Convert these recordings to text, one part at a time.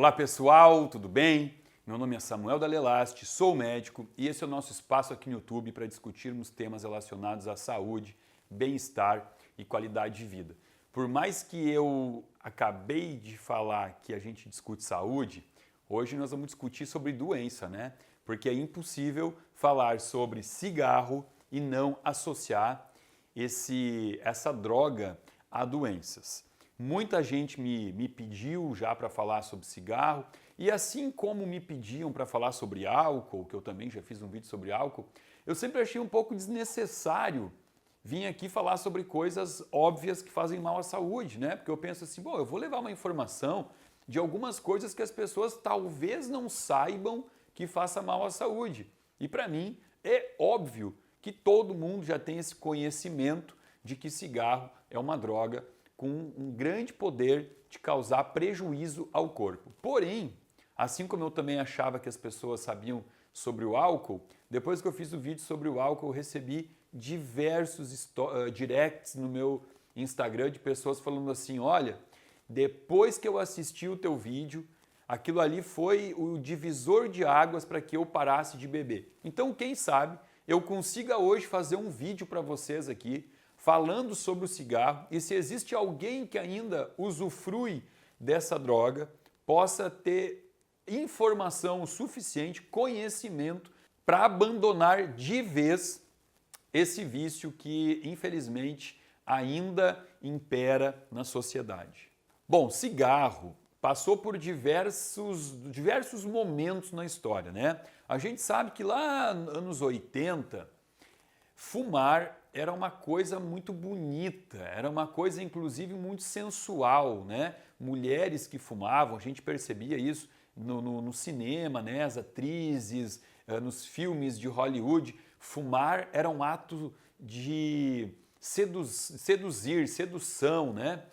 Olá pessoal, tudo bem? Meu nome é Samuel Dalelaste, sou médico e esse é o nosso espaço aqui no YouTube para discutirmos temas relacionados à saúde, bem-estar e qualidade de vida. Por mais que eu acabei de falar que a gente discute saúde, hoje nós vamos discutir sobre doença, né? Porque é impossível falar sobre cigarro e não associar essa droga a doenças. Muita gente me pediu já para falar sobre cigarro e assim como me pediam para falar sobre álcool, que eu também já fiz um vídeo sobre álcool, eu sempre achei um pouco desnecessário vir aqui falar sobre coisas óbvias que fazem mal à saúde, né? Porque eu penso assim, bom, eu vou levar uma informação de algumas coisas que as pessoas talvez não saibam que faça mal à saúde. E para mim é óbvio que todo mundo já tem esse conhecimento de que cigarro é uma droga com um grande poder de causar prejuízo ao corpo. Porém, assim como eu também achava que as pessoas sabiam sobre o álcool, depois que eu fiz o vídeo sobre o álcool, eu recebi diversos directs no meu Instagram de pessoas falando assim, olha, depois que eu assisti o teu vídeo, aquilo ali foi o divisor de águas para que eu parasse de beber. Então, quem sabe, eu consiga hoje fazer um vídeo para vocês aqui, falando sobre o cigarro e se existe alguém que ainda usufrui dessa droga, possa ter informação suficiente, conhecimento para abandonar de vez esse vício que infelizmente ainda impera na sociedade. Bom, cigarro passou por diversos momentos na história, né? A gente sabe que lá nos anos 80, fumar era uma coisa muito bonita, era uma coisa inclusive muito sensual, né? Mulheres que fumavam, a gente percebia isso no cinema, né? As atrizes, nos filmes de Hollywood, fumar era um ato de sedução, né?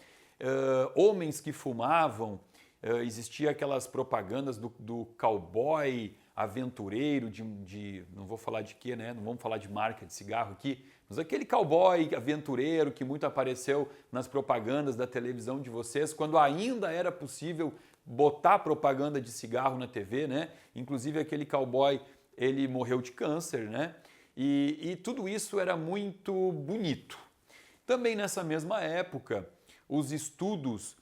Homens que fumavam, existia aquelas propagandas do cowboy aventureiro, não vou falar de quê, né? Não vamos falar de marca de cigarro aqui, mas aquele cowboy aventureiro que muito apareceu nas propagandas da televisão de vocês, quando ainda era possível botar propaganda de cigarro na TV, né? Inclusive aquele cowboy, ele morreu de câncer, né? E tudo isso era muito bonito. Também nessa mesma época, os estudos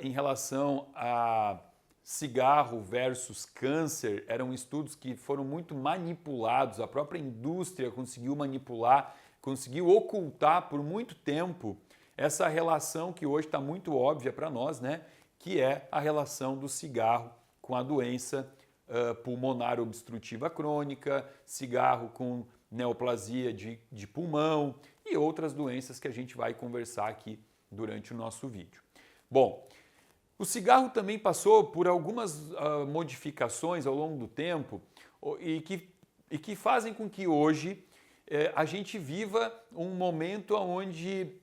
em relação a cigarro versus câncer eram estudos que foram muito manipulados, a própria indústria conseguiu manipular, conseguiu ocultar por muito tempo essa relação que hoje está muito óbvia para nós, né? Que é a relação do cigarro com a doença pulmonar obstrutiva crônica, cigarro com neoplasia de pulmão e outras doenças que a gente vai conversar aqui durante o nosso vídeo. Bom, o cigarro também passou por algumas modificações ao longo do tempo e que fazem com que hoje a gente viva um momento onde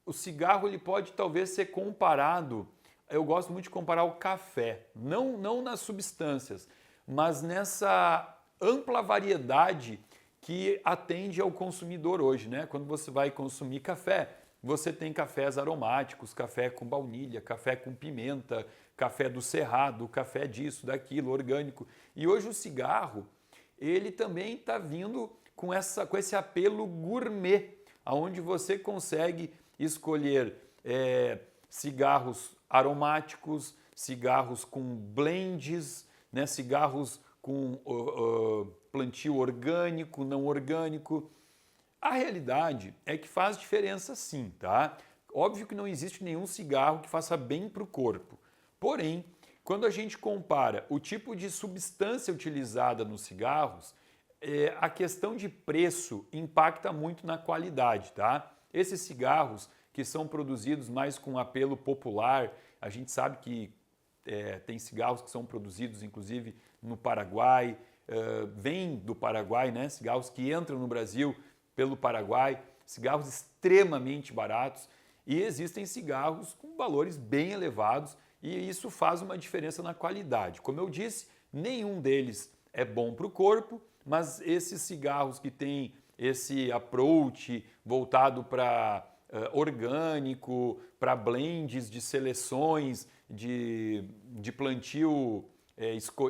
o cigarro ele pode talvez ser comparado, eu gosto muito de comparar o café, não nas substâncias, mas nessa ampla variedade que atende ao consumidor hoje, né? Quando você vai consumir café, você tem cafés aromáticos, café com baunilha, café com pimenta, café do cerrado, café disso, daquilo, orgânico. E hoje o cigarro, ele também está vindo com esse apelo gourmet, onde você consegue escolher cigarros aromáticos, cigarros com blends, né, cigarros com plantio orgânico, não orgânico. A realidade é que faz diferença sim, tá? Óbvio que não existe nenhum cigarro que faça bem para o corpo. Porém, quando a gente compara o tipo de substância utilizada nos cigarros, a questão de preço impacta muito na qualidade, tá? Esses cigarros que são produzidos mais com apelo popular, a gente sabe que tem cigarros que são produzidos inclusive no Paraguai, vêm do Paraguai, né? Cigarros que entram no Brasil pelo Paraguai, cigarros extremamente baratos e existem cigarros com valores bem elevados e isso faz uma diferença na qualidade. Como eu disse, nenhum deles é bom para o corpo, mas esses cigarros que têm esse approach voltado para orgânico, para blends de seleções de plantio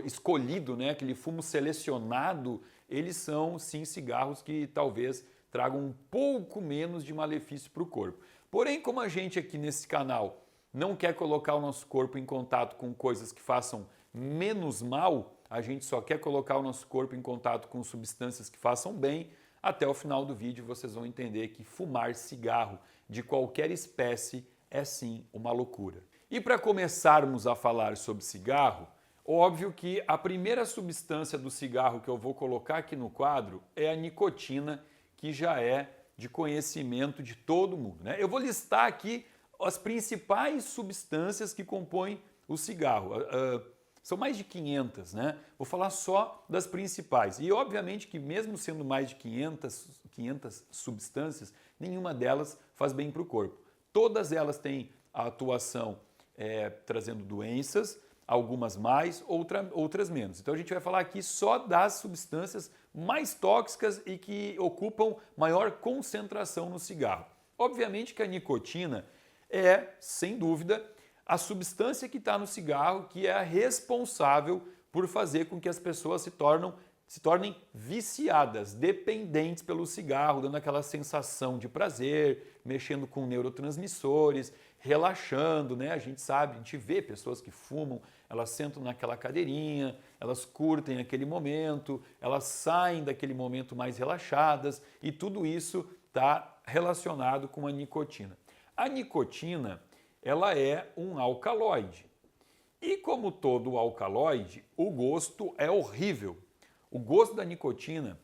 escolhido, né? Aquele fumo selecionado, eles são sim cigarros que talvez tragam um pouco menos de malefício para o corpo. Porém, como a gente aqui nesse canal não quer colocar o nosso corpo em contato com coisas que façam menos mal, a gente só quer colocar o nosso corpo em contato com substâncias que façam bem. Até o final do vídeo vocês vão entender que fumar cigarro de qualquer espécie é sim uma loucura. E para começarmos a falar sobre cigarro, óbvio que a primeira substância do cigarro que eu vou colocar aqui no quadro é a nicotina, que já é de conhecimento de todo mundo, né? Eu vou listar aqui as principais substâncias que compõem o cigarro. São mais de 500, né? Vou falar só das principais. E obviamente que mesmo sendo mais de 500 substâncias, nenhuma delas faz bem para o corpo. Todas elas têm a atuação trazendo doenças, algumas mais, outras menos. Então a gente vai falar aqui só das substâncias mais tóxicas e que ocupam maior concentração no cigarro. Obviamente que a nicotina é, sem dúvida, a substância que está no cigarro que é a responsável por fazer com que as pessoas se tornem viciadas, dependentes pelo cigarro, dando aquela sensação de prazer, mexendo com neurotransmissores, relaxando, né? A gente sabe, a gente vê pessoas que fumam, elas sentam naquela cadeirinha, elas curtem aquele momento, elas saem daquele momento mais relaxadas e tudo isso está relacionado com a nicotina. A nicotina, ela é um alcaloide. E como todo alcaloide, o gosto é horrível. O gosto da nicotina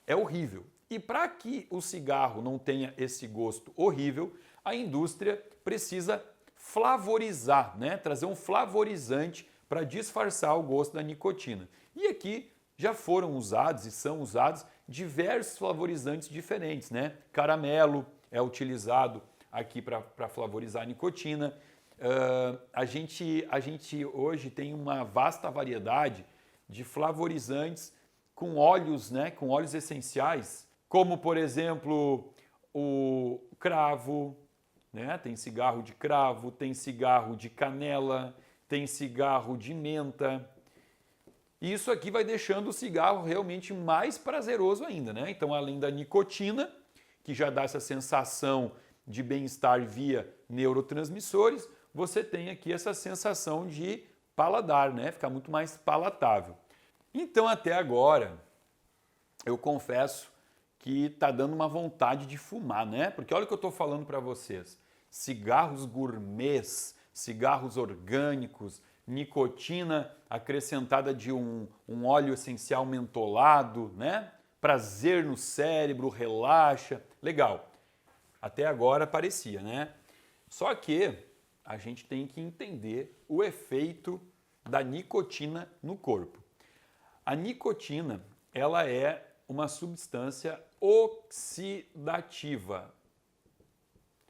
é horrível. E para que o cigarro não tenha esse gosto horrível, a indústria precisa flavorizar, né? Trazer um flavorizante para disfarçar o gosto da nicotina. E aqui já foram usados e são usados diversos flavorizantes diferentes, né? Caramelo é utilizado aqui para flavorizar a nicotina. A gente hoje tem uma vasta variedade de flavorizantes com óleos, né, com óleos essenciais, como por exemplo o cravo, né? Tem cigarro de cravo, tem cigarro de canela, tem cigarro de menta. E isso aqui vai deixando o cigarro realmente mais prazeroso ainda, né? Então, além da nicotina, que já dá essa sensação de bem-estar via neurotransmissores, você tem aqui essa sensação de paladar, né? Fica muito mais palatável. Então, até agora, eu confesso que está dando uma vontade de fumar, né? Porque olha o que eu estou falando para vocês. Cigarros gourmets, cigarros orgânicos, nicotina acrescentada de um óleo essencial mentolado, né? Prazer no cérebro, relaxa. Legal. Até agora parecia, né? Só que a gente tem que entender o efeito da nicotina no corpo. A nicotina, ela é uma substância oxidativa.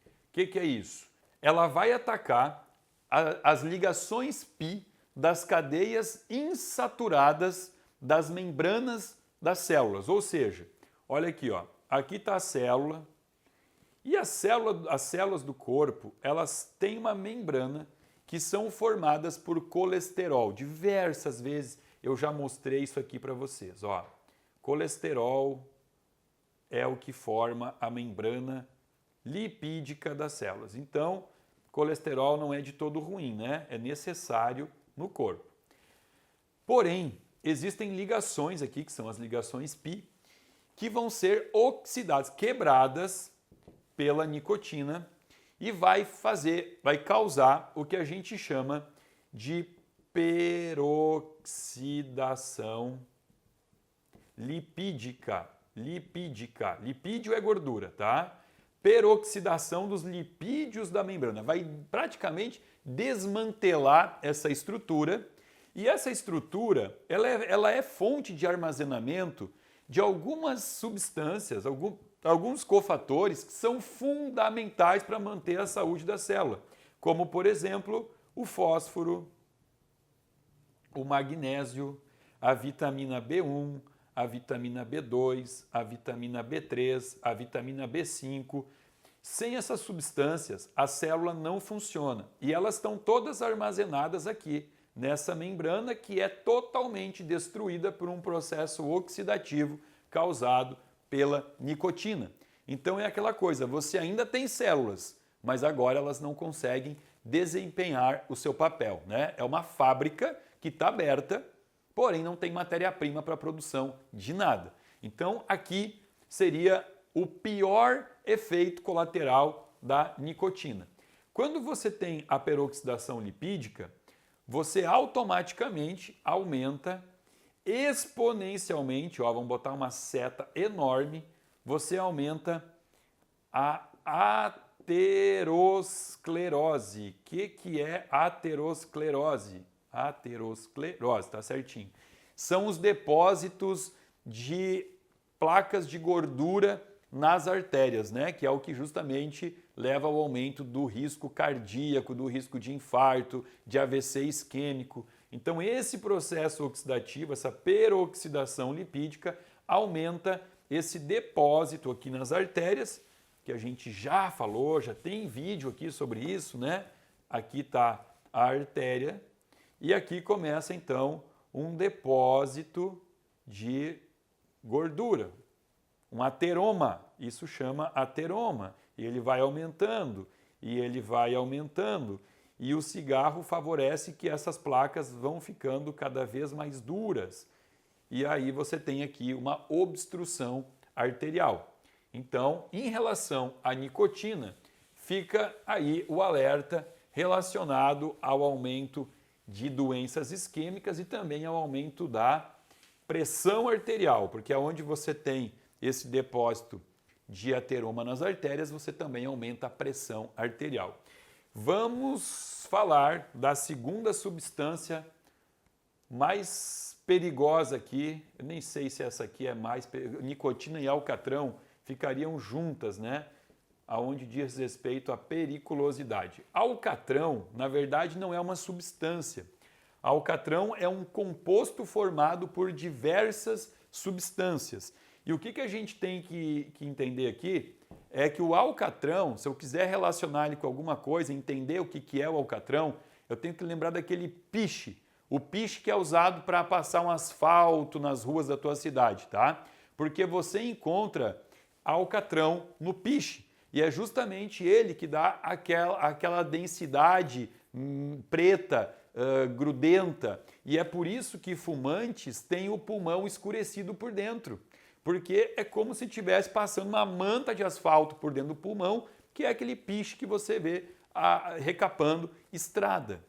O que é isso? Ela vai atacar as ligações π das cadeias insaturadas das membranas das células. Ou seja, olha aqui, ó, aqui está a célula e as células do corpo, elas têm uma membrana que são formadas por colesterol. Diversas vezes eu já mostrei isso aqui para vocês. Ó, colesterol é o que forma a membrana lipídica das células. Então, colesterol não é de todo ruim, né? É necessário no corpo. Porém, existem ligações aqui, que são as ligações π, que vão ser oxidadas, quebradas pela nicotina e vai causar o que a gente chama de peroxidação lipídica. Lipídio é gordura, tá? Peroxidação dos lipídios da membrana. Vai praticamente desmantelar essa estrutura e essa estrutura ela é fonte de armazenamento de algumas substâncias, alguns cofatores que são fundamentais para manter a saúde da célula, como por exemplo o fósforo, o magnésio, a vitamina B1, a vitamina B2, a vitamina B3, a vitamina B5. Sem essas substâncias, a célula não funciona e elas estão todas armazenadas aqui, nessa membrana que é totalmente destruída por um processo oxidativo causado pela nicotina. Então é aquela coisa, você ainda tem células, mas agora elas não conseguem desempenhar o seu papel, né? É uma fábrica que está aberta, porém não tem matéria-prima para a produção de nada. Então aqui seria o pior efeito colateral da nicotina. Quando você tem a peroxidação lipídica, você automaticamente aumenta exponencialmente, ó, vamos botar uma seta enorme, você aumenta a aterosclerose. O que é aterosclerose? Aterosclerose, tá certinho. São os depósitos de placas de gordura nas artérias, né? Que é o que justamente leva ao aumento do risco cardíaco, do risco de infarto, de AVC isquêmico. Então esse processo oxidativo, essa peroxidação lipídica, aumenta esse depósito aqui nas artérias, que a gente já falou, já tem vídeo aqui sobre isso, né? Aqui está a artéria e aqui começa então um depósito de gordura, um ateroma, isso chama ateroma, e ele vai aumentando, e ele vai aumentando, e o cigarro favorece que essas placas vão ficando cada vez mais duras, e aí você tem aqui uma obstrução arterial. Então, em relação à nicotina, fica aí o alerta relacionado ao aumento de doenças isquêmicas e também ao aumento da pressão arterial, porque aonde você tem esse depósito de ateroma nas artérias, você também aumenta a pressão arterial. Vamos falar da segunda substância mais perigosa aqui. Eu nem sei se essa aqui é mais nicotina e alcatrão ficariam juntas, né? Aonde diz respeito à periculosidade. Alcatrão, na verdade, não é uma substância. Alcatrão é um composto formado por diversas substâncias. E o que a gente tem que entender aqui é que o alcatrão, se eu quiser relacionar ele com alguma coisa, entender o que é o alcatrão, eu tenho que lembrar daquele piche. O piche que é usado para passar um asfalto nas ruas da tua cidade, tá? Porque você encontra alcatrão no piche. E é justamente ele que dá aquela densidade preta, grudenta. E é por isso que fumantes têm o pulmão escurecido por dentro. Porque é como se estivesse passando uma manta de asfalto por dentro do pulmão, que é aquele piche que você vê recapando estrada.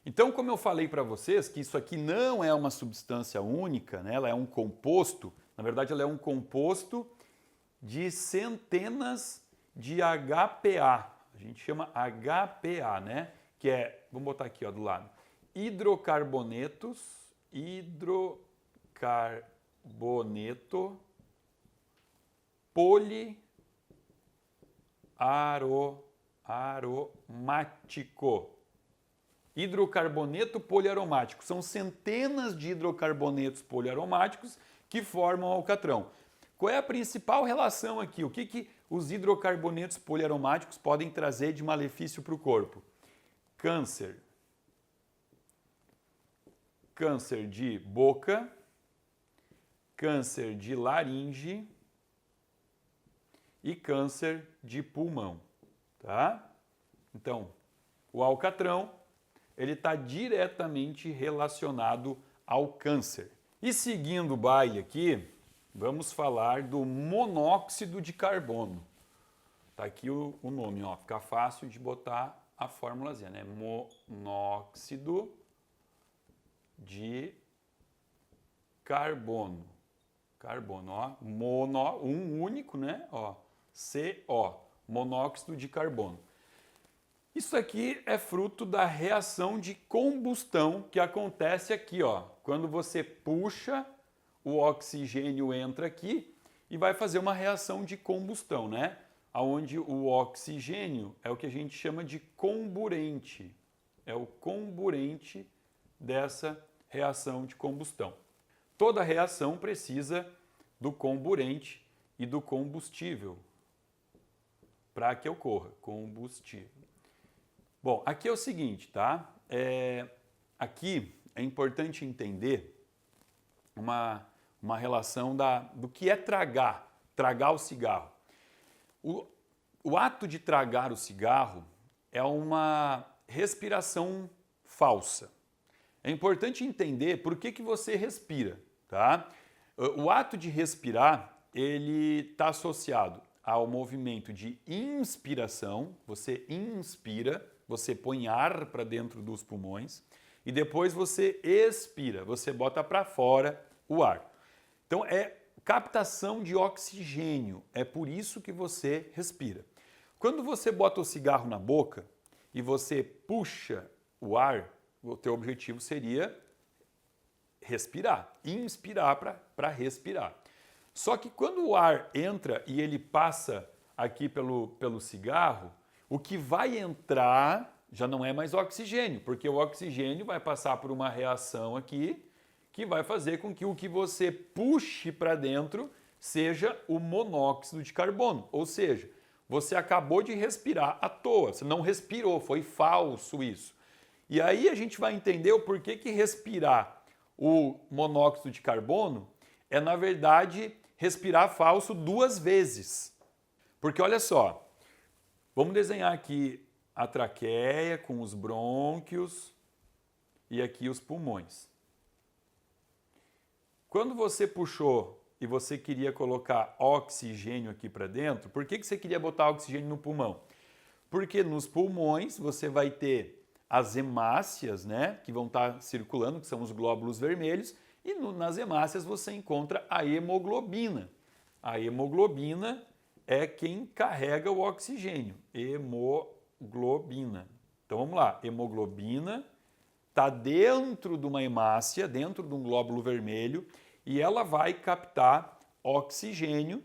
Então, como eu falei para vocês, que isso aqui não é uma substância única, né? Ela é um composto, na verdade ela é um composto de centenas de HPA. A gente chama HPA, né? Que é, vamos botar aqui ó, do lado, hidrocarboneto poliaromático. Hidrocarboneto poliaromático. São centenas de hidrocarbonetos poliaromáticos que formam o alcatrão. Qual é a principal relação aqui? O que os hidrocarbonetos poliaromáticos podem trazer de malefício para o corpo? Câncer. Câncer de boca, câncer de laringe e câncer de pulmão, tá? Então, o alcatrão, ele está diretamente relacionado ao câncer. E seguindo o baile aqui, vamos falar do monóxido de carbono. Tá aqui o nome, ó, fica fácil de botar a fórmulazinha, né? Monóxido de carbono. Carbono, ó, um único, né? Ó, CO, monóxido de carbono. Isso aqui é fruto da reação de combustão que acontece aqui, ó. Quando você puxa, o oxigênio entra aqui e vai fazer uma reação de combustão, né? Onde o oxigênio é o que a gente chama de comburente. É o comburente dessa reação de combustão. Toda reação precisa do comburente e do combustível para que ocorra combustível. Bom, aqui é o seguinte, tá? Aqui é importante entender uma relação do que é tragar o cigarro. O ato de tragar o cigarro é uma respiração falsa. É importante entender por que você respira, tá? O ato de respirar, ele está associado ao movimento de inspiração. Você inspira, você põe ar para dentro dos pulmões e depois você expira, você bota para fora o ar. Então é captação de oxigênio, é por isso que você respira. Quando você bota o cigarro na boca e você puxa o ar, o teu objetivo seria respirar, inspirar para respirar. Só que quando o ar entra e ele passa aqui pelo cigarro, o que vai entrar já não é mais oxigênio, porque o oxigênio vai passar por uma reação aqui que vai fazer com que o que você puxe para dentro seja o monóxido de carbono. Ou seja, você acabou de respirar à toa, você não respirou, foi falso isso. E aí a gente vai entender o porquê que respirar o monóxido de carbono é, na verdade, respirar falso 2 vezes. Porque olha só, vamos desenhar aqui a traqueia com os brônquios e aqui os pulmões. Quando você puxou e você queria colocar oxigênio aqui para dentro, por que você queria botar oxigênio no pulmão? Porque nos pulmões você vai ter as hemácias, né, que vão estar circulando, que são os glóbulos vermelhos, e nas hemácias você encontra a hemoglobina. A hemoglobina é quem carrega o oxigênio. Hemoglobina. Então vamos lá, hemoglobina está dentro de uma hemácia, dentro de um glóbulo vermelho, e ela vai captar oxigênio,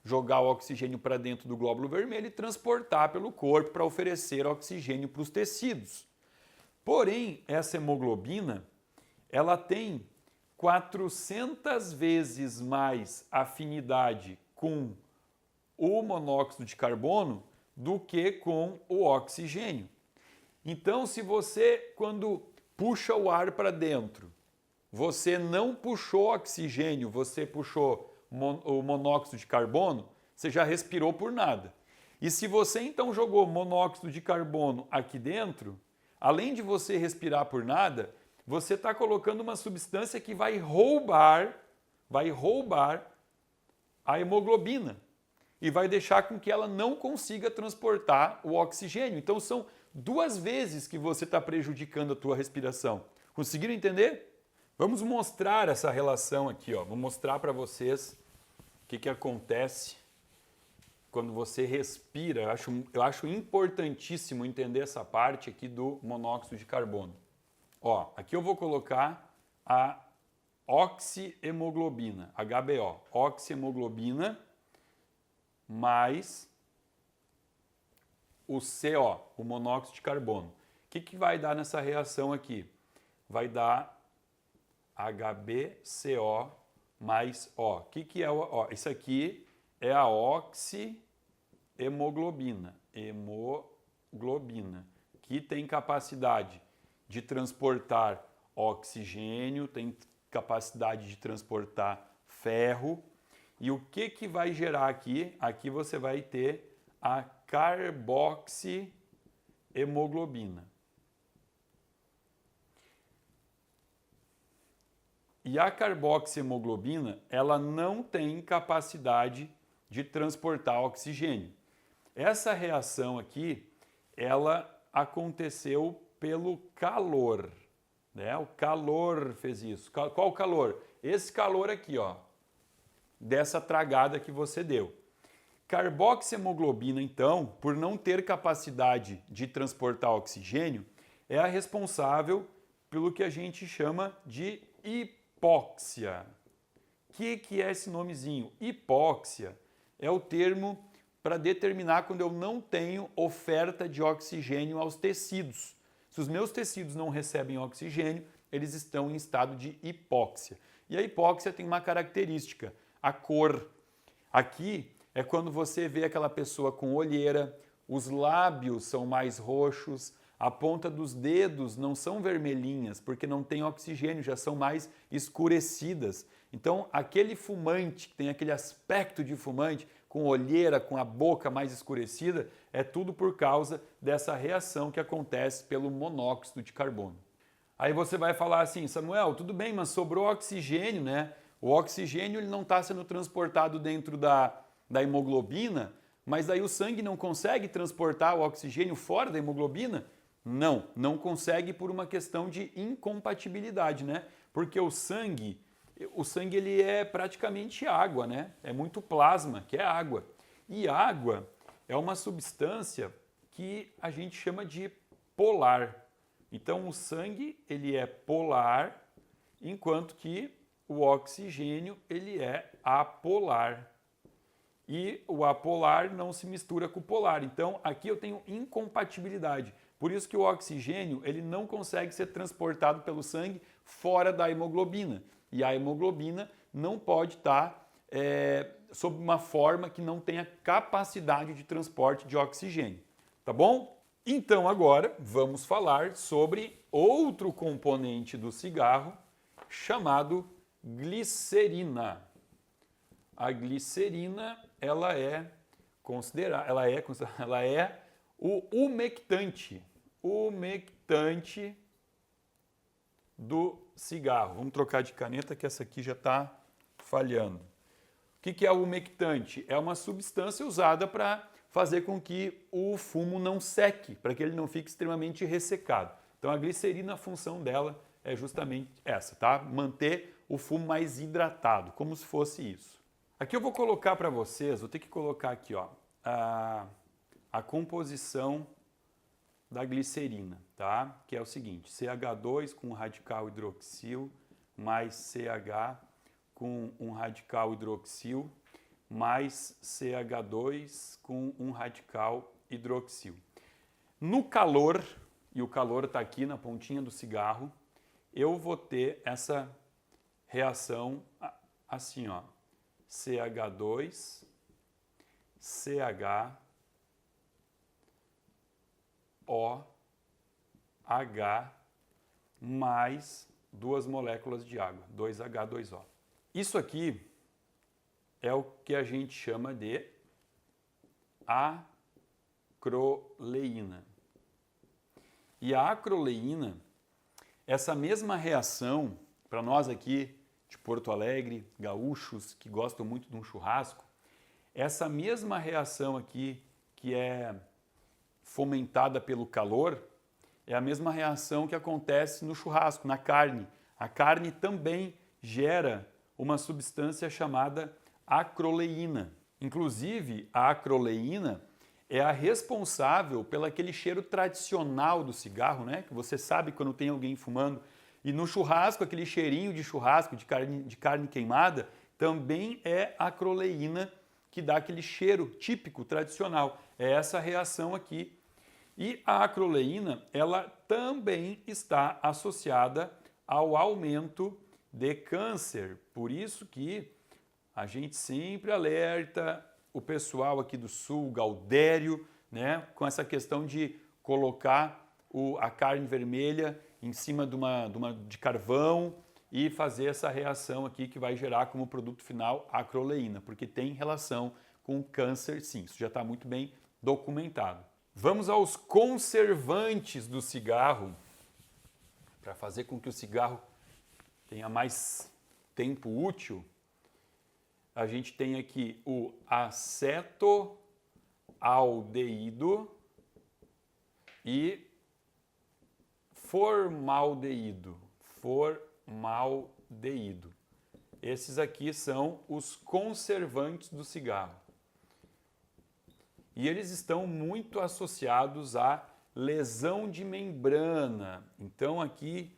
jogar o oxigênio para dentro do glóbulo vermelho e transportar pelo corpo para oferecer oxigênio para os tecidos. Porém, essa hemoglobina, ela tem 400 vezes mais afinidade com o monóxido de carbono do que com o oxigênio. Então, se você, quando puxa o ar para dentro, você não puxou oxigênio, você puxou o monóxido de carbono, você já respirou por nada. E se você então jogou monóxido de carbono aqui dentro, além de você respirar por nada, você está colocando uma substância que vai roubar a hemoglobina e vai deixar com que ela não consiga transportar o oxigênio. Então são 2 vezes que você está prejudicando a tua respiração. Conseguiram entender? Vamos mostrar essa relação aqui, ó. Vou mostrar para vocês o que acontece quando você respira. Eu acho importantíssimo entender essa parte aqui do monóxido de carbono. Ó, aqui eu vou colocar a oxihemoglobina, HBO, oxihemoglobina mais o CO, o monóxido de carbono. O que vai dar nessa reação aqui? Vai dar HbCO mais O. O que é o O? Isso aqui é a oxihemoglobina, que tem capacidade de transportar oxigênio, tem capacidade de transportar ferro. E o que vai gerar aqui? Aqui você vai ter a carboxihemoglobina. E a carboxihemoglobina, ela não tem capacidade de transportar oxigênio. Essa reação aqui, ela aconteceu pelo calor, né? O calor fez isso. Qual o calor? Esse calor aqui, ó, dessa tragada que você deu. Carboxihemoglobina, então, por não ter capacidade de transportar oxigênio, é a responsável pelo que a gente chama de hipóxia. O que é esse nomezinho? Hipóxia é o termo para determinar quando eu não tenho oferta de oxigênio aos tecidos. Se os meus tecidos não recebem oxigênio, eles estão em estado de hipóxia. E a hipóxia tem uma característica, a cor. Aqui é quando você vê aquela pessoa com olheira, os lábios são mais roxos, a ponta dos dedos não são vermelhinhas, porque não tem oxigênio, já são mais escurecidas. Então, aquele fumante que tem aquele aspecto de fumante, com olheira, com a boca mais escurecida, é tudo por causa dessa reação que acontece pelo monóxido de carbono. Aí você vai falar assim, Samuel, tudo bem, mas sobrou oxigênio, né? O oxigênio ele não está sendo transportado dentro da hemoglobina, mas daí o sangue não consegue transportar o oxigênio fora da hemoglobina? Não, não consegue por uma questão de incompatibilidade, né? Porque o sangue ele é praticamente água, né? É muito plasma, que é água. E água é uma substância que a gente chama de polar. Então o sangue ele é polar, enquanto que o oxigênio ele é apolar. E o apolar não se mistura com o polar. Então aqui eu tenho incompatibilidade. Por isso que o oxigênio ele não consegue ser transportado pelo sangue fora da hemoglobina. E a hemoglobina não pode estar sob uma forma que não tenha capacidade de transporte de oxigênio. Tá bom? Então agora vamos falar sobre outro componente do cigarro chamado glicerina. A glicerina ela é o umectante do cigarro. Vamos trocar de caneta que essa aqui já está falhando. O que é o umectante? É uma substância usada para fazer com que o fumo não seque, para que ele não fique extremamente ressecado. Então a glicerina, a função dela é justamente essa, tá? Manter o fumo mais hidratado, como se fosse isso. Aqui eu vou colocar para vocês, vou ter que colocar aqui, ó, a composição da glicerina, tá? Que é o seguinte, CH2 com um radical hidroxil mais CH com um radical hidroxil mais CH2 com um radical hidroxil. No calor, e o calor está aqui na pontinha do cigarro, eu vou ter essa reação assim, ó, CH2, CH, OH mais duas moléculas de água, 2H2O. Isso aqui é o que a gente chama de acroleína. E a acroleína, essa mesma reação, para nós aqui de Porto Alegre, gaúchos que gostam muito de um churrasco, essa mesma reação aqui que é fomentada pelo calor, é a mesma reação que acontece no churrasco, na carne. A carne também gera uma substância chamada acroleína. Inclusive, a acroleína é a responsável pelo aquele cheiro tradicional do cigarro, né? Que você sabe quando tem alguém fumando. E no churrasco, aquele cheirinho de churrasco, de carne queimada, também é a acroleína que dá aquele cheiro típico, tradicional. É essa reação aqui. E a acroleína, ela também está associada ao aumento de câncer. Por isso que a gente sempre alerta o pessoal aqui do sul, Gaudério, né, com essa questão de colocar a carne vermelha em cima de carvão e fazer essa reação aqui que vai gerar como produto final a acroleína, porque tem relação com câncer sim, isso já está muito bem documentado. Vamos aos conservantes do cigarro, para fazer com que o cigarro tenha mais tempo útil. A gente tem aqui o acetoaldeído e formaldeído. Esses aqui são os conservantes do cigarro. E eles estão muito associados à lesão de membrana. Então aqui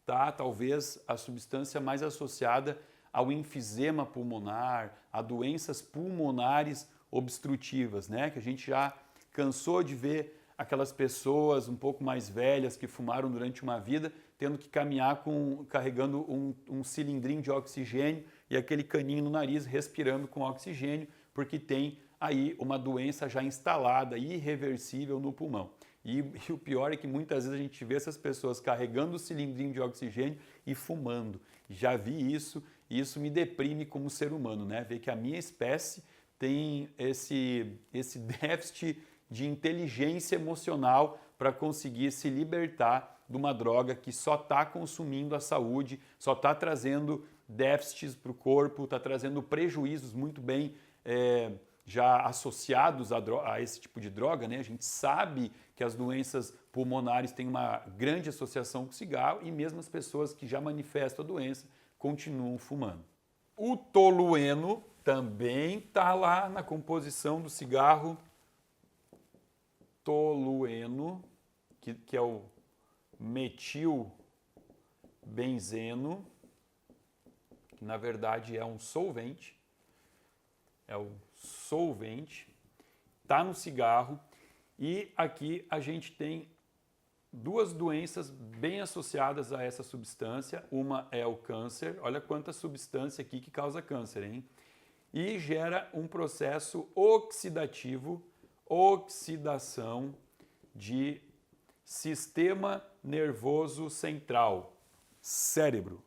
está talvez a substância mais associada ao enfisema pulmonar, a doenças pulmonares obstrutivas, né? Que a gente já cansou de ver aquelas pessoas um pouco mais velhas que fumaram durante uma vida, tendo que caminhar carregando um cilindrinho de oxigênio e aquele caninho no nariz, respirando com oxigênio, porque tem aí uma doença já instalada, irreversível no pulmão. E o pior é que muitas vezes a gente vê essas pessoas carregando o cilindrinho de oxigênio e fumando. Já vi isso e isso me deprime como ser humano, né? Ver que a minha espécie tem esse déficit de inteligência emocional para conseguir se libertar de uma droga que só está consumindo a saúde, só está trazendo déficits para o corpo, está trazendo prejuízos muito bem já associados a esse tipo de droga, né? A gente sabe que as doenças pulmonares têm uma grande associação com o cigarro e mesmo as pessoas que já manifestam a doença continuam fumando. O tolueno também está lá na composição do cigarro. Tolueno, que é o metilbenzeno, que na verdade é um solvente, está no cigarro e aqui a gente tem duas doenças bem associadas a essa substância. Uma é o câncer, olha quanta substância aqui que causa câncer, hein? E gera um processo oxidativo, oxidação de sistema nervoso central, cérebro.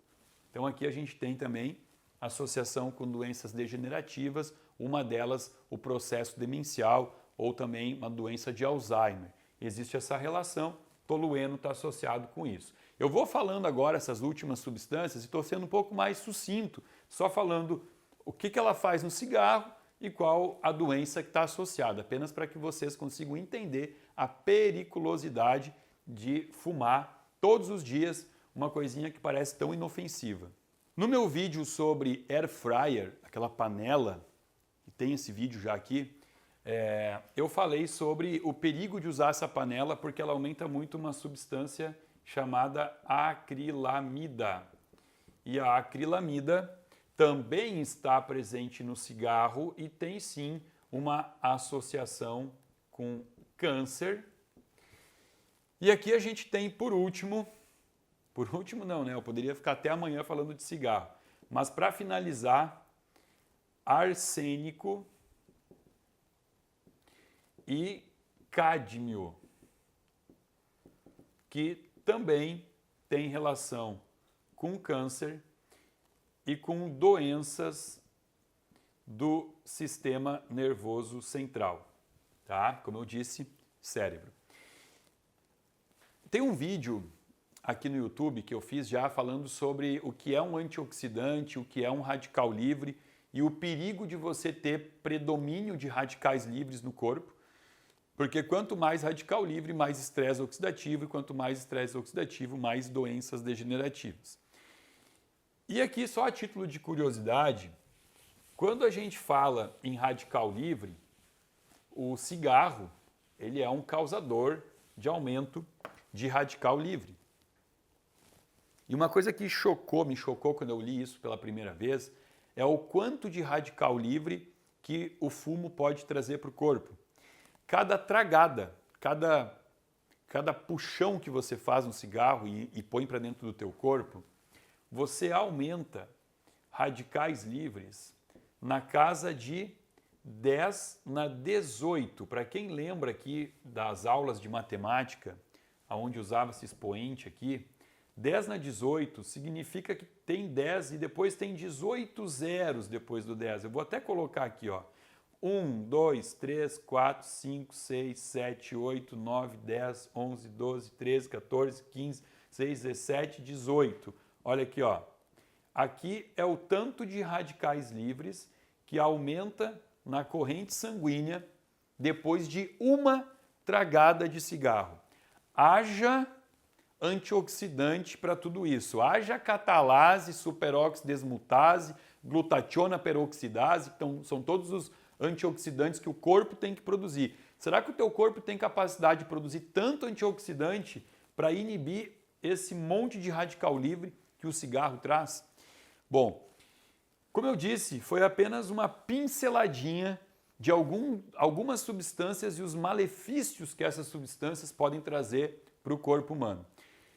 Então aqui a gente tem também associação com doenças degenerativas, uma delas o processo demencial ou também uma doença de Alzheimer. Existe essa relação, tolueno está associado com isso. Eu vou falando agora essas últimas substâncias e estou sendo um pouco mais sucinto, só falando o que ela faz no cigarro e qual a doença que está associada, apenas para que vocês consigam entender a periculosidade de fumar todos os dias uma coisinha que parece tão inofensiva. No meu vídeo sobre air fryer, aquela panela, que tem esse vídeo já aqui, eu falei sobre o perigo de usar essa panela porque ela aumenta muito uma substância chamada acrilamida. E a acrilamida também está presente no cigarro e tem sim uma associação com câncer. E aqui a gente tem por último não, né? Eu poderia ficar até amanhã falando de cigarro. Mas para finalizar, arsênico e cádmio, que também tem relação com câncer e com doenças do sistema nervoso central, tá? Como eu disse, cérebro. Tem um vídeo aqui no YouTube que eu fiz já falando sobre o que é um antioxidante, o que é um radical livre e o perigo de você ter predomínio de radicais livres no corpo, porque quanto mais radical livre, mais estresse oxidativo, e quanto mais estresse oxidativo, mais doenças degenerativas. E aqui, só a título de curiosidade, quando a gente fala em radical livre, o cigarro ele é um causador de aumento de radical livre. E uma coisa que me chocou quando eu li isso pela primeira vez, é o quanto de radical livre que o fumo pode trazer para o corpo. Cada tragada, cada puxão que você faz no cigarro e põe para dentro do teu corpo, você aumenta radicais livres na casa de 10 na 18. Para quem lembra aqui das aulas de matemática, onde usava esse expoente aqui, 10 na 18 significa que tem 10 e depois tem 18 zeros depois do 10. Eu vou até colocar aqui, ó. 1, 2, 3, 4, 5, 6, 7, 8, 9, 10, 11, 12, 13, 14, 15, 16, 17, 18. Olha aqui, ó. Aqui é o tanto de radicais livres que aumenta na corrente sanguínea depois de uma tragada de cigarro. Haja antioxidante para tudo isso. Haja catalase, superoxidesmutase, glutationa peroxidase, então são todos os antioxidantes que o corpo tem que produzir. Será que o teu corpo tem capacidade de produzir tanto antioxidante para inibir esse monte de radical livre que o cigarro traz? Bom, como eu disse, foi apenas uma pinceladinha de algumas substâncias e os malefícios que essas substâncias podem trazer para o corpo humano.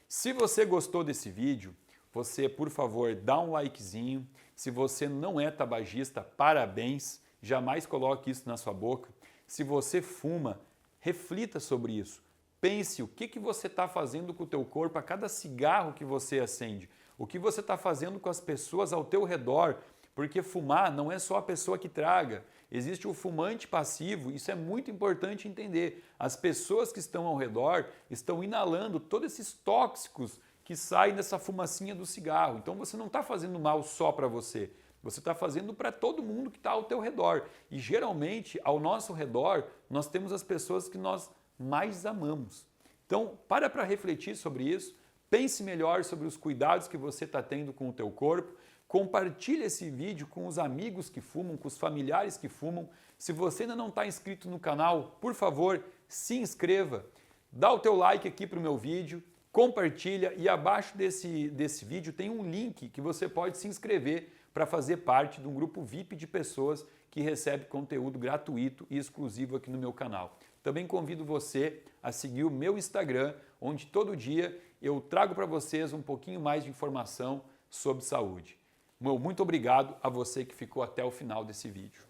Se você gostou desse vídeo, você, por favor, dá um likezinho. Se você não é tabagista, parabéns. jamais coloque isso na sua boca. Se você fuma, reflita sobre isso. Pense o que você está fazendo com o teu corpo a cada cigarro que você acende. O que você está fazendo com as pessoas ao teu redor. Porque fumar não é só a pessoa que traga. Existe o fumante passivo, isso é muito importante entender. As pessoas que estão ao redor estão inalando todos esses tóxicos que saem dessa fumacinha do cigarro. Então você não está fazendo mal só para você. Você está fazendo para todo mundo que está ao teu redor. E geralmente, ao nosso redor, nós temos as pessoas que nós mais amamos. Então, para refletir sobre isso, pense melhor sobre os cuidados que você está tendo com o teu corpo, compartilhe esse vídeo com os amigos que fumam, com os familiares que fumam. Se você ainda não está inscrito no canal, por favor, se inscreva, dá o teu like aqui para o meu vídeo, compartilha e abaixo desse vídeo tem um link que você pode se inscrever para fazer parte de um grupo VIP de pessoas que recebe conteúdo gratuito e exclusivo aqui no meu canal. Também convido você a seguir o meu Instagram, onde todo dia eu trago para vocês um pouquinho mais de informação sobre saúde. Muito obrigado a você que ficou até o final desse vídeo.